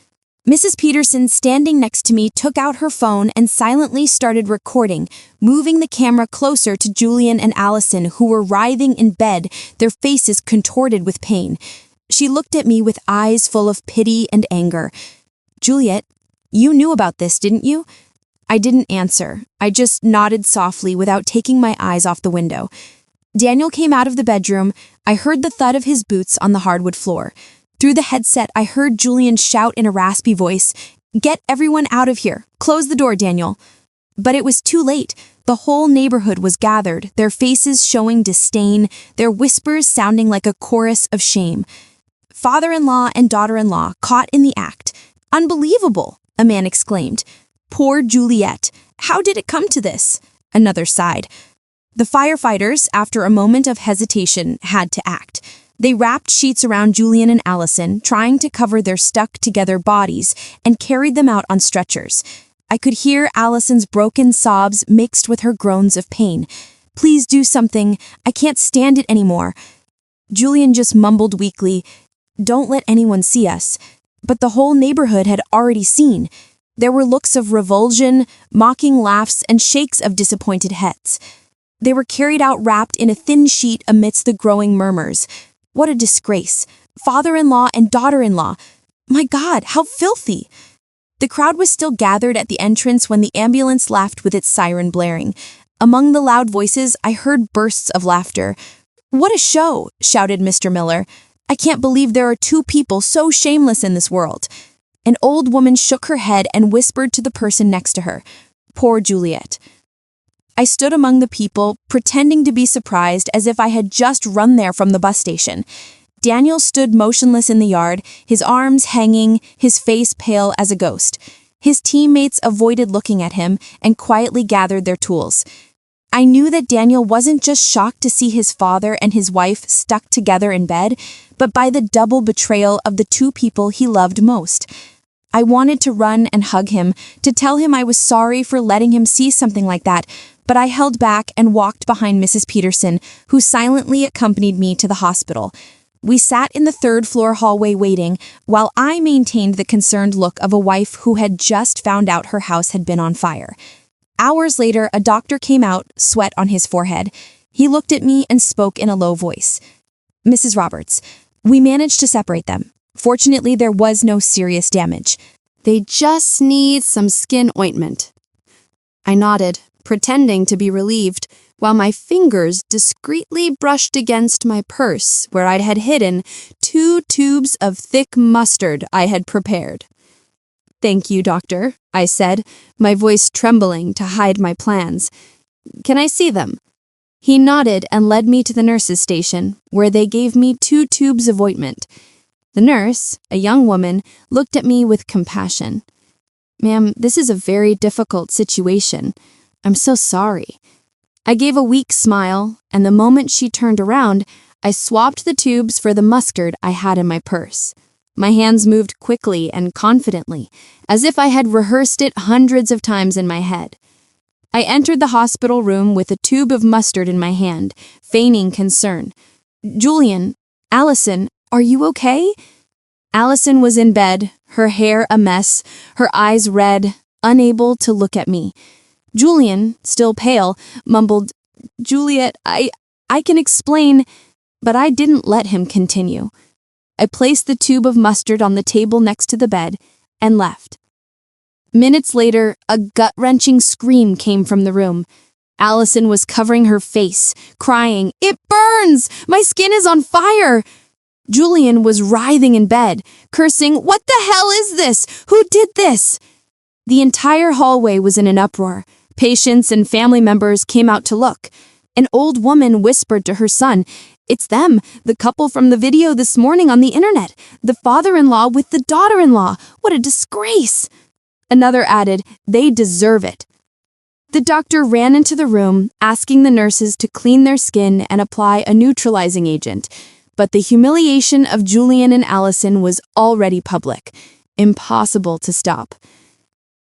Mrs. Peterson, standing next to me, took out her phone and silently started recording, moving the camera closer to Julian and Allison, who were writhing in bed, their faces contorted with pain. She looked at me with eyes full of pity and anger. "Juliet, you knew about this, didn't you?" I didn't answer. I just nodded softly without taking my eyes off the window. Daniel came out of the bedroom. I heard the thud of his boots on the hardwood floor. Through the headset, I heard Julian shout in a raspy voice, "Get everyone out of here. Close the door, Daniel." But it was too late. The whole neighborhood was gathered, their faces showing disdain, their whispers sounding like a chorus of shame. Father-in-law and daughter-in-law caught in the act. "Unbelievable," a man exclaimed. "Poor Juliet. How did it come to this?" Another sighed. The firefighters, after a moment of hesitation, had to act. They wrapped sheets around Julian and Allison, trying to cover their stuck-together bodies, and carried them out on stretchers. I could hear Allison's broken sobs mixed with her groans of pain. "Please do something. I can't stand it anymore." Julian just mumbled weakly, "Don't let anyone see us." But the whole neighborhood had already seen. There were looks of revulsion, mocking laughs, and shakes of disappointed heads. They were carried out wrapped in a thin sheet amidst the growing murmurs. What a disgrace. Father-in-law and daughter-in-law. My God, how filthy. The crowd was still gathered at the entrance when the ambulance laughed with its siren blaring. Among the loud voices, I heard bursts of laughter. "What a show," shouted Mr. Miller. I can't believe there are two people so shameless in this world." An old woman shook her head and whispered to the person next to her, "Poor Juliet." I stood among the people, pretending to be surprised as if I had just run there from the bus station. Daniel stood motionless in the yard, his arms hanging, his face pale as a ghost. His teammates avoided looking at him and quietly gathered their tools. I knew that Daniel wasn't just shocked to see his father and his wife stuck together in bed, but by the double betrayal of the two people he loved most. I wanted to run and hug him, to tell him I was sorry for letting him see something like that, but I held back and walked behind Mrs. Peterson, who silently accompanied me to the hospital. We sat in the third-floor hallway waiting, while I maintained the concerned look of a wife who had just found out her house had been on fire. Hours later, a doctor came out, sweat on his forehead. He looked at me and spoke in a low voice. "Mrs. Roberts, we managed to separate them. Fortunately, there was no serious damage. They just need some skin ointment." I nodded, pretending to be relieved, while my fingers discreetly brushed against my purse where I had hidden 2 tubes of thick mustard I had prepared. "Thank you, doctor," I said, my voice trembling to hide my plans. "Can I see them?" He nodded and led me to the nurse's station, where they gave me 2 tubes of ointment. The nurse, a young woman, looked at me with compassion. "Ma'am, this is a very difficult situation. I'm so sorry." I gave a weak smile, and the moment she turned around, I swapped the tubes for the mustard I had in my purse. My hands moved quickly and confidently, as if I had rehearsed it hundreds of times in my head. I entered the hospital room with a tube of mustard in my hand, feigning concern. "Julian, Allison, are you okay?" Allison was in bed, her hair a mess, her eyes red, unable to look at me. Julian, still pale, mumbled, "Juliet, I can explain," but I didn't let him continue. I placed the tube of mustard on the table next to the bed and left. Minutes later, a gut-wrenching scream came from the room. Allison was covering her face, crying, "It burns! My skin is on fire!" Julian was writhing in bed, cursing, "What the hell is this? Who did this?" The entire hallway was in an uproar. Patients and family members came out to look. An old woman whispered to her son, "It's them, the couple from the video this morning on the internet. The father-in-law with the daughter-in-law. What a disgrace!" Another added, "They deserve it." The doctor ran into the room, asking the nurses to clean their skin and apply a neutralizing agent. But the humiliation of Julian and Allison was already public. Impossible to stop.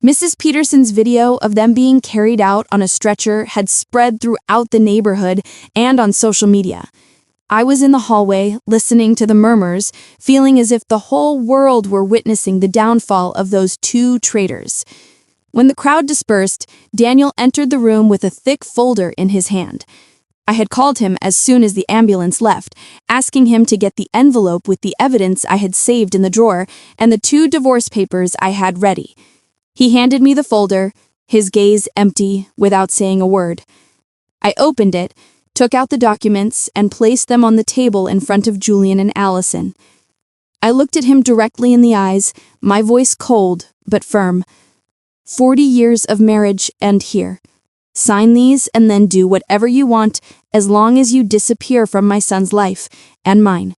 Mrs. Peterson's video of them being carried out on a stretcher had spread throughout the neighborhood and on social media. I was in the hallway, listening to the murmurs, feeling as if the whole world were witnessing the downfall of those 2 traitors. When the crowd dispersed, Daniel entered the room with a thick folder in his hand. I had called him as soon as the ambulance left, asking him to get the envelope with the evidence I had saved in the drawer and the 2 divorce papers I had ready. He handed me the folder, his gaze empty, without saying a word. I opened it, took out the documents, and placed them on the table in front of Julian and Allison. I looked at him directly in the eyes, my voice cold but firm. 40 years of marriage end here. Sign these and then do whatever you want as long as you disappear from my son's life and mine.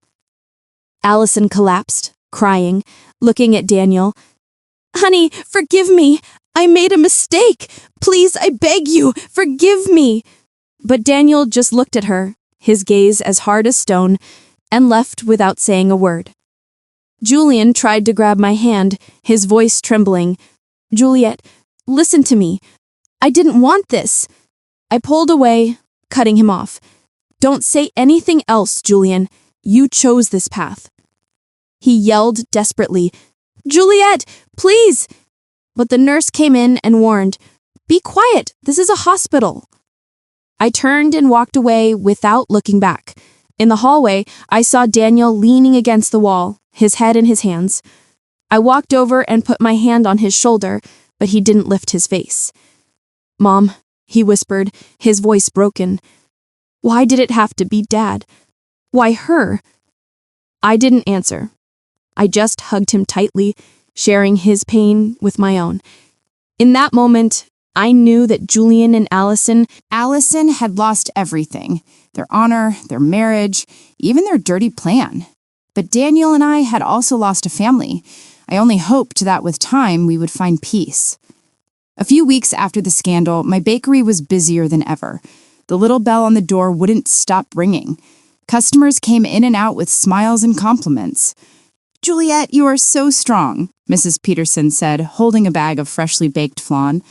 Allison collapsed, crying, looking at Daniel. "Honey, forgive me. I made a mistake. Please, I beg you, forgive me." But Daniel just looked at her, his gaze as hard as stone, and left without saying a word. Julian tried to grab my hand, his voice trembling. "Juliet, listen to me. I didn't want this." I pulled away, cutting him off. "Don't say anything else, Julian. You chose this path." He yelled desperately, "Juliet, please!" But the nurse came in and warned, "Be quiet, this is a hospital." I turned and walked away without looking back. In the hallway, I saw Daniel leaning against the wall, his head in his hands. I walked over and put my hand on his shoulder, but he didn't lift his face. "Mom," he whispered, his voice broken. "Why did it have to be Dad? Why her?" I didn't answer. I just hugged him tightly, sharing his pain with my own. In that moment, I knew that Julian and Allison Allison had lost everything. Their honor, their marriage, even their dirty plan. But Daniel and I had also lost a family. I only hoped that with time we would find peace. A few weeks after the scandal, my bakery was busier than ever. The little bell on the door wouldn't stop ringing. Customers came in and out with smiles and compliments. "Juliet, you are so strong," Mrs. Peterson said, holding a bag of freshly baked flan.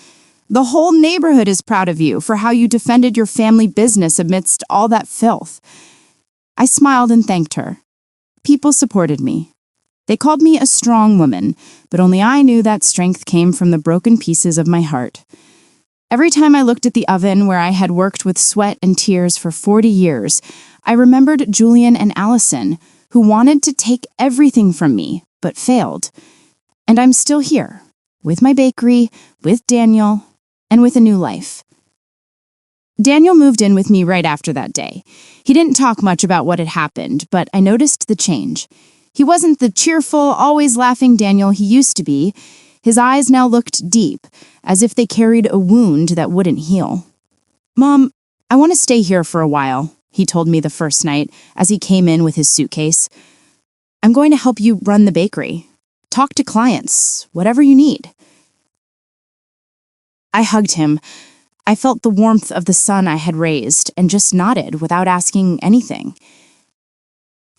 "The whole neighborhood is proud of you for how you defended your family business amidst all that filth." I smiled and thanked her. People supported me. They called me a strong woman, but only I knew that strength came from the broken pieces of my heart. Every time I looked at the oven where I had worked with sweat and tears for 40 years, I remembered Julian and Allison, who wanted to take everything from me, but failed. And I'm still here, with my bakery, with Daniel, and with a new life. Daniel moved in with me right after that day. He didn't talk much about what had happened, but I noticed the change. He wasn't the cheerful, always laughing Daniel he used to be. His eyes now looked deep, as if they carried a wound that wouldn't heal. "Mom, I want to stay here for a while," he told me the first night as he came in with his suitcase. "I'm going to help you run the bakery. Talk to clients, whatever you need." I hugged him. I felt the warmth of the son I had raised and just nodded without asking anything.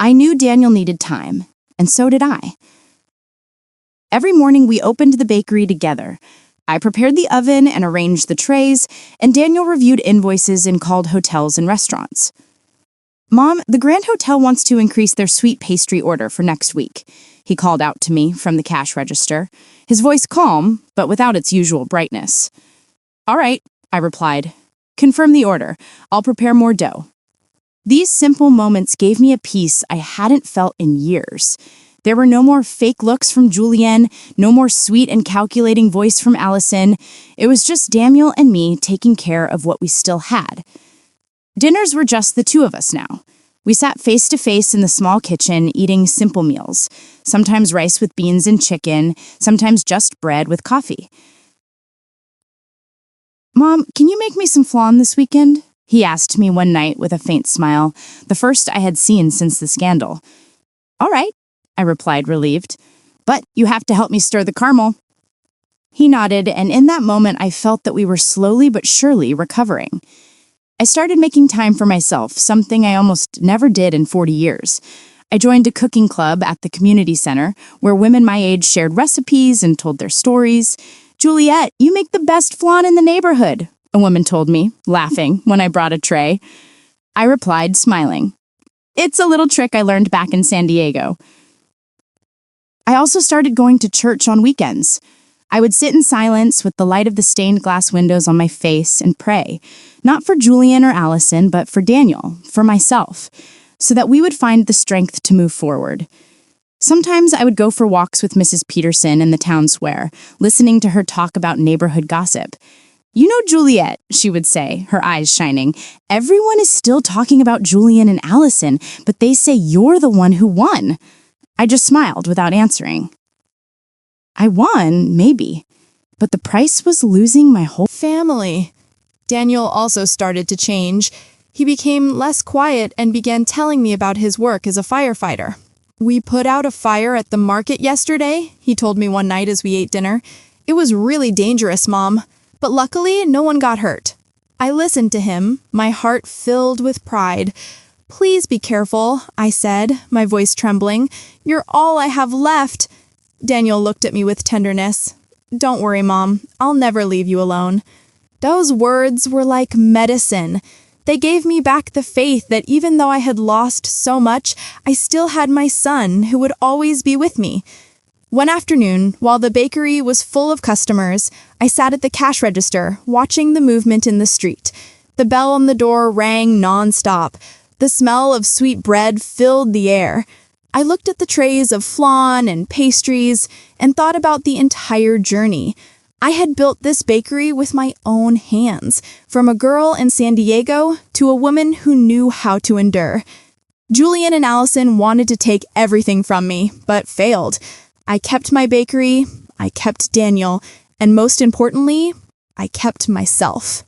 I knew Daniel needed time, and so did I. Every morning we opened the bakery together. I prepared the oven and arranged the trays, and Daniel reviewed invoices and called hotels and restaurants. "Mom, the Grand Hotel wants to increase their sweet pastry order for next week," he called out to me from the cash register, his voice calm, but without its usual brightness. "All right," I replied. "Confirm the order. I'll prepare more dough." These simple moments gave me a peace I hadn't felt in years. There were no more fake looks from Julienne, no more sweet and calculating voice from Allison. It was just Daniel and me taking care of what we still had. Dinners were just the two of us now. We sat face to face in the small kitchen eating simple meals, sometimes rice with beans and chicken, sometimes just bread with coffee. "Mom, can you make me some flan this weekend?" he asked me one night with a faint smile, the first I had seen since the scandal. "All right," I replied, relieved. "But you have to help me stir the caramel." He nodded, and in that moment I felt that we were slowly but surely recovering. I started making time for myself, something I almost never did in 40 years. I joined a cooking club at the community center, where women my age shared recipes and told their stories. "Juliet, you make the best flan in the neighborhood," a woman told me, laughing, when I brought a tray. I replied, smiling. "It's a little trick I learned back in San Diego." I also started going to church on weekends. I would sit in silence with the light of the stained glass windows on my face and pray, not for Julian or Allison, but for Daniel, for myself, so that we would find the strength to move forward. Sometimes I would go for walks with Mrs. Peterson in the town square, listening to her talk about neighborhood gossip. "You know, Juliet," she would say, her eyes shining, "everyone is still talking about Julian and Allison, but they say you're the one who won." I just smiled without answering. I won, maybe, but the price was losing my whole family. Daniel also started to change. He became less quiet and began telling me about his work as a firefighter. "We put out a fire at the market yesterday," he told me one night as we ate dinner. "It was really dangerous, Mom, but luckily no one got hurt." I listened to him, my heart filled with pride. "Please be careful," I said, my voice trembling. "You're all I have left." Daniel looked at me with tenderness. "Don't worry, Mom. I'll never leave you alone." Those words were like medicine. They gave me back the faith that even though I had lost so much, I still had my son who would always be with me. One afternoon, while the bakery was full of customers, I sat at the cash register, watching the movement in the street. The bell on the door rang nonstop. The smell of sweet bread filled the air. I looked at the trays of flan and pastries and thought about the entire journey. I had built this bakery with my own hands, from a girl in San Diego to a woman who knew how to endure. Julian and Allison wanted to take everything from me, but failed. I kept my bakery, I kept Daniel, and most importantly, I kept myself.